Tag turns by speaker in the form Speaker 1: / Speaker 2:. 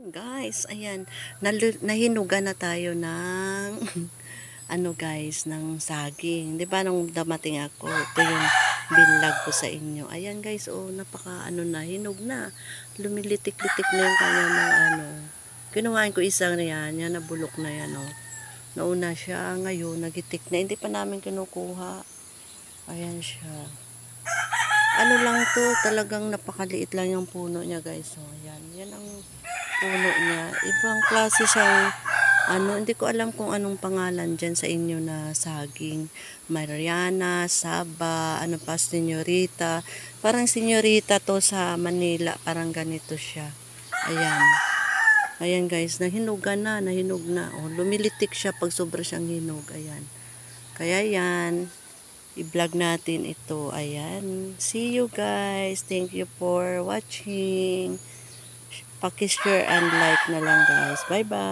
Speaker 1: Guys, ayan, nahinuga na tayo ng ano guys, ng saging. 'Di ba nung dumating ako, ito yung binlog ko sa inyo. Ayan guys, oh, napaka ano na, hinog na. Lumilitik-litik na yung kanya ng ano. Kinuhain ko isang yan, yan nabulok na yan, oh. Nauna siya, ngayon nagitik na. Hindi pa namin kinukuha. Ayan siya. Ano lang to, talagang napakaliit lang yung puno niya guys. Oh, yan, yan ang puno niya. Ibang klase siyang ano, hindi ko alam kung anong pangalan dyan sa inyo na saging. Mariana, Saba, ano pa, Senyorita. Parang Senyorita to sa Manila. Parang ganito siya. Ayan. Ayan guys, nahinog na. Oh, lumilitik siya pag sobra siyang hinog. Ayan. Kaya yan, i-vlog natin ito. Ayan. See you guys. Thank you for watching. Paki-share and like na lang guys. Bye-bye.